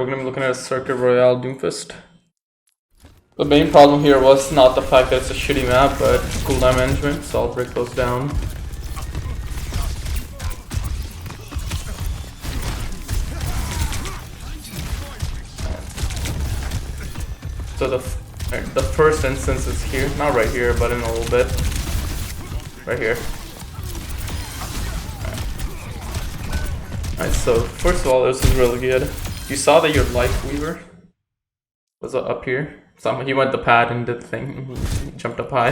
we're gonna be looking at a Circuit Royale Doomfist. The main problem here was not the fact that it's a shitty map, but cooldown management, so I'll break those down. So the first instance is here, not right here, but in a little bit. Right here. Alright, so first of all, this is really good. You saw that your Life Weaver was up here. He went the pad and did the thing. He jumped up high.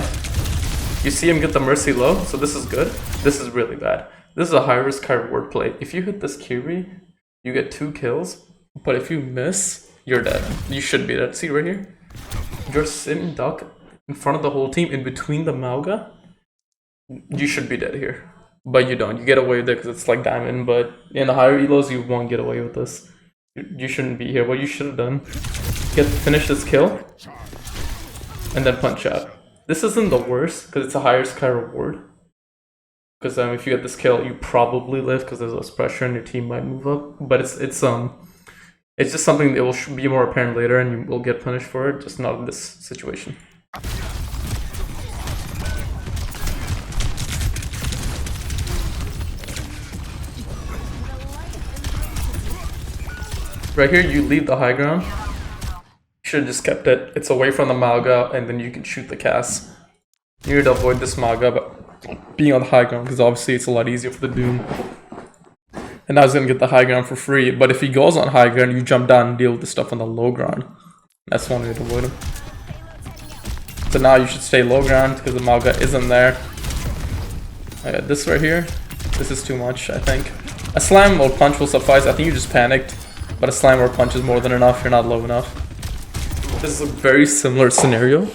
You see him get the Mercy low, so this is good. This is really bad. This is a high risk, high reward play. If you hit this Kiri, you get 2 kills. But if you miss, you're dead. You should be dead. See right here? You're sitting duck in front of the whole team, in between the Mauga. You should be dead here. But you don't. You get away with it because it's like diamond. But in the higher elos, you won't get away with this. You shouldn't be here. What you should have done, finish this kill, and then punch out. This isn't the worst because it's a higher sky reward. Because if you get this kill, you probably live because there's less pressure and your team might move up. But it's just something that will be more apparent later, and you will get punished for it. Just not in this situation. Right here, you leave the high ground. You should have just kept it. It's away from the Mauga, and then you can shoot the cast. You need to avoid this Mauga, but being on the high ground, because obviously it's a lot easier for the Doom. And now he's going to get the high ground for free. But if he goes on high ground, you jump down and deal with the stuff on the low ground. That's one way to avoid him. So now you should stay low ground, because the Mauga isn't there. I got this right here. This is too much, I think. A slam or punch will suffice. I think you just panicked. But a slam or punch is more than enough, you're not low enough. This is a very similar scenario,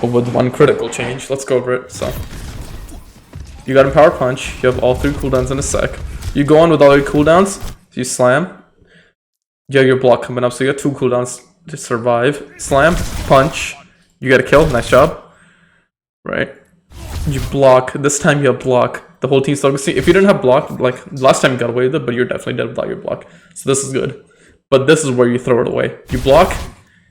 but with one critical change. Let's go over it. So, you got Empower Punch, you have all 3 cooldowns in a sec. You go on with all your cooldowns, you slam. You have your block coming up, so you got 2 cooldowns to survive. Slam, punch, you got a kill, nice job. Right? You block, this time you have block. The whole team's still gonna see. If you didn't have block, like last time you got away with it, but you're definitely dead without your block. So this is good. But this is where you throw it away. You block,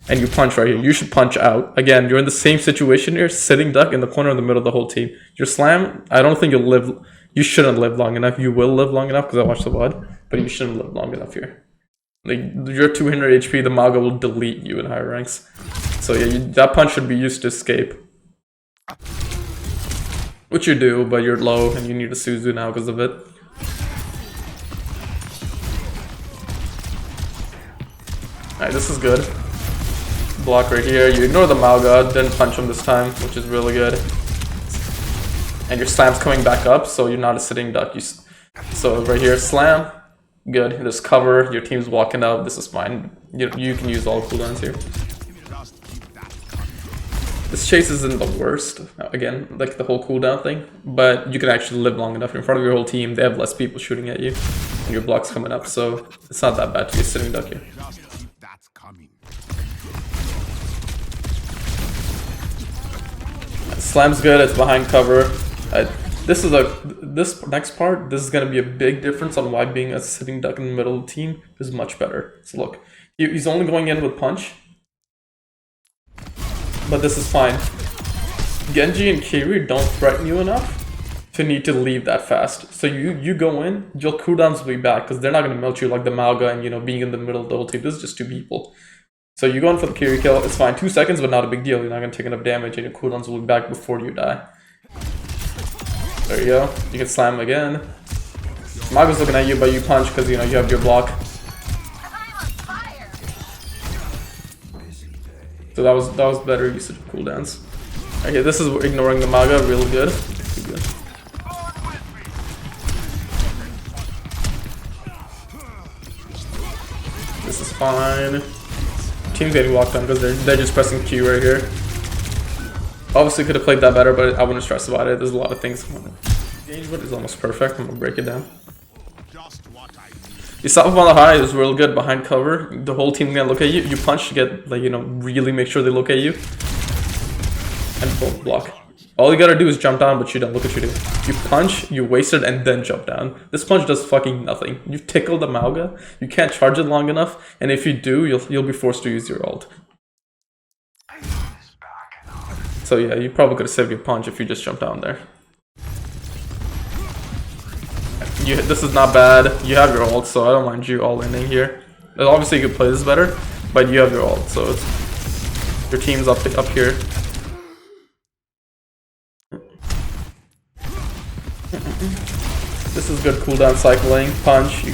and you punch right here. You should punch out. Again, you're in the same situation here, sitting duck in the corner in the middle of the whole team. Your slam, I don't think you'll live. You shouldn't live long enough. You will live long enough because I watched the VOD, but you shouldn't live long enough here. Like, you're 200 HP, the Mauga will delete you in higher ranks. So yeah, that punch should be used to escape. Which you do, but you're low, and you need a Suzu now because of it. Alright, this is good. Block right here. You ignore the Mauga, didn't punch him this time, which is really good. And your slam's coming back up, so you're not a sitting duck. So right here, slam. Good. There's cover. Your team's walking out. This is fine. You can use all cooldowns here. This chase isn't the worst. Again, like the whole cooldown thing. But you can actually live long enough in front of your whole team. They have less people shooting at you. And your block's coming up, so it's not that bad to be a sitting duck here. Slam's good, it's behind cover. This next part, this is gonna be a big difference on why being a sitting duck in the middle of the team is much better. So look, he's only going in with punch, but this is fine. Genji and Kiri don't threaten you enough to need to leave that fast. So you go in, your cooldowns will be back because they're not gonna melt you like the Mauga and being in the middle of the whole team. This is just 2 people. So you go in for the Kiri kill, it's fine. 2 seconds, but not a big deal. You're not going to take enough damage and your cooldowns will be back before you die. There you go. You can slam again. Mauga's looking at you, but you punch because you have your block. So that was better usage of cooldowns. Okay, this is ignoring the Mauga, real good. Good. This is fine. Team's getting walked on because they're just pressing Q right here. Obviously could have played that better, but I wouldn't stress about it. There's a lot of things. Engagement is almost perfect. I'm gonna break it down. You stop up on the high is real good behind cover. The whole team's gonna look at you. You punch to get really make sure they look at you. And boom, block. All you gotta do is jump down, but you don't. Look what you do. You punch, you waste it, and then jump down. This punch does fucking nothing. You've tickled the Mauga. You can't charge it long enough, and if you do, you'll be forced to use your ult. So yeah, you probably could have saved your punch if you just jumped down there. This is not bad. You have your ult, so I don't mind you all-inning here. Obviously, you could play this better, but you have your ult, so it's, your team's up here. This is good cooldown cycling. Punch. You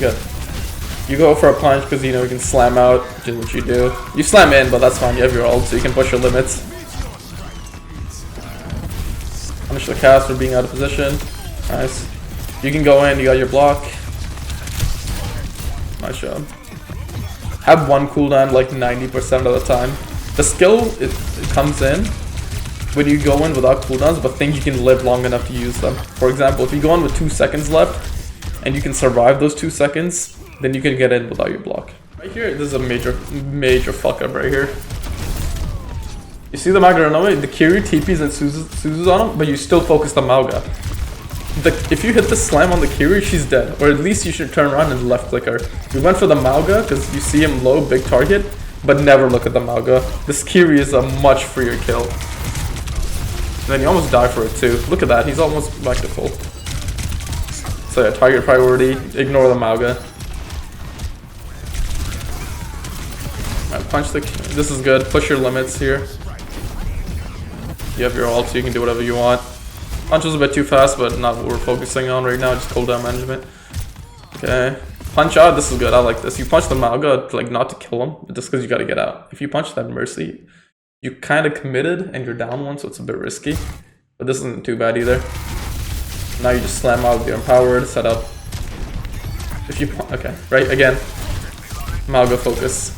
go for a punch because you know you can slam out, which is what you do. You slam in, but that's fine. You have your ult, so you can push your limits. Punish the cast for being out of position. Nice. You can go in, you got your block. Nice job. Have one cooldown like 90% of the time. The skill, it comes in when you go in without cooldowns, but think you can live long enough to use them. For example, if you go in with 2 seconds left, and you can survive those 2 seconds, then you can get in without your block. Right here, this is a major fuck up right here. You see the Mauga, the Kiri TPs and Suzu's on him, but you still focus the Mauga. If you hit the slam on the Kiri, she's dead. Or at least you should turn around and left click her. We went for the Mauga because you see him low, big target, but never look at the Mauga. This Kiri is a much freer kill. And then you almost die for it too. Look at that, he's almost back to full. So yeah, target priority, ignore the Mauga. Alright, punch the... This is good, push your limits here. You have your ult, so you can do whatever you want. Punch was a bit too fast, but not what we're focusing on right now, just cooldown management. Okay. Punch out, this is good, I like this. You punch the Mauga, like not to kill him, but just because you gotta get out. If you punch that Mercy, you kind of committed and you're down one, so it's a bit risky. But this isn't too bad either. Now you just slam out, you're empowered, set up. If you... Okay, right, again. Mauga focus.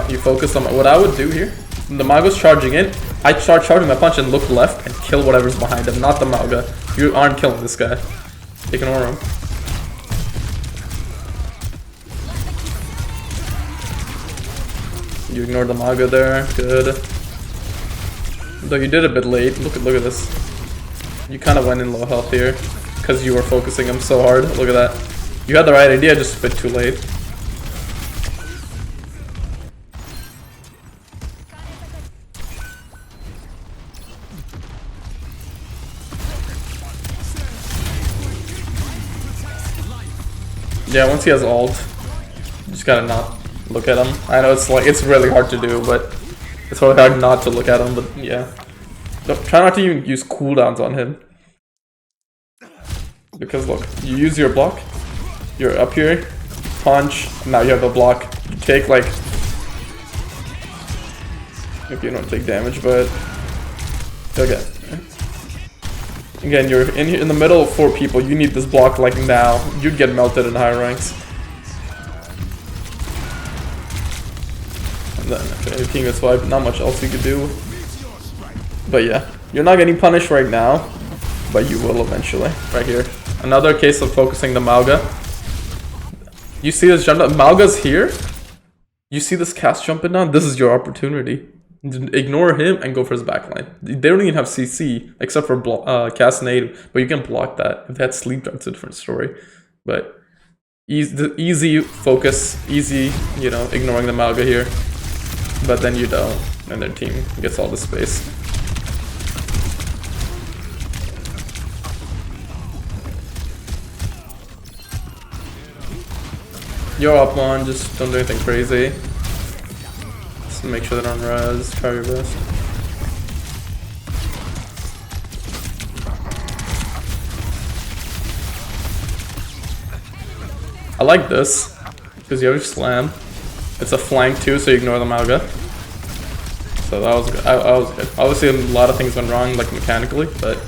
You focus on... What I would do here, the Mauga's charging in, I start charging my punch and look left and kill whatever's behind him, not the Mauga. You aren't killing this guy. Ignore him. You ignored the Mauga there, good. Though you did a bit late, look at this. You kind of went in low health here, because you were focusing him so hard, look at that. You had the right idea, just a bit too late. Yeah, once he has ult, you just gotta not look at him. I know it's really hard to do, but it's really hard not to look at him, but yeah. Try not to even use cooldowns on him. Because look, you use your block, you're up here, punch, now you have a block. You take like... Maybe you don't take damage, but... Okay. Again, you're in the middle of 4 people, you need this block like now. You'd get melted in higher ranks. And then, okay, King is 5, not much else you could do. But yeah, you're not getting punished right now, but you will eventually. Right here. Another case of focusing the Mauga. You see this jump down? Mauga's here. You see this cast jumping down? This is your opportunity. Ignore him and go for his backline. They don't even have CC except for cast native, but you can block that. If they had sleep dart, it's a different story. But easy focus, easy, you know, ignoring the Mauga here. But then you don't, and their team gets all the space. You're up one, just don't do anything crazy. Just make sure they're on res, try your best. I like this, because you have your slam. It's a flank too, so you ignore the Mauga. So that was good. I was good. Obviously a lot of things went wrong, like mechanically, but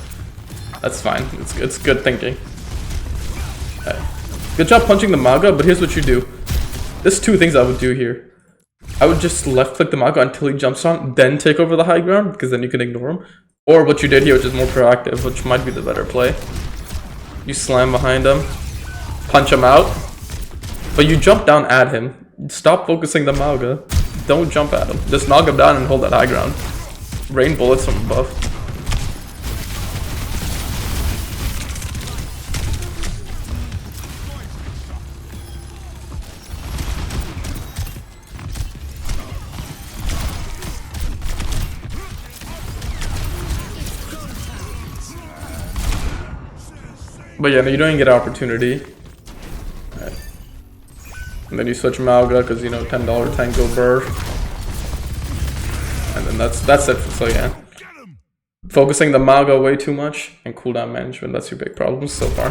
that's fine. It's good thinking. Okay. Good job punching the Mauga, but here's what you do. There's 2 things I would do here. I would just left click the Mauga until he jumps on, then take over the high ground, because then you can ignore him. Or what you did here, which is more proactive, which might be the better play. You slam behind him, punch him out, but you jump down at him. Stop focusing the Mauga. don't jump at him. Just knock him down and hold that high ground. Rain bullets from above. But yeah, you don't even get an opportunity. Right. And then you switch Malga because, you know, $10 Tango Burr. And then that's it. So yeah. Focusing the Malga way too much and cooldown management, that's your big problem so far.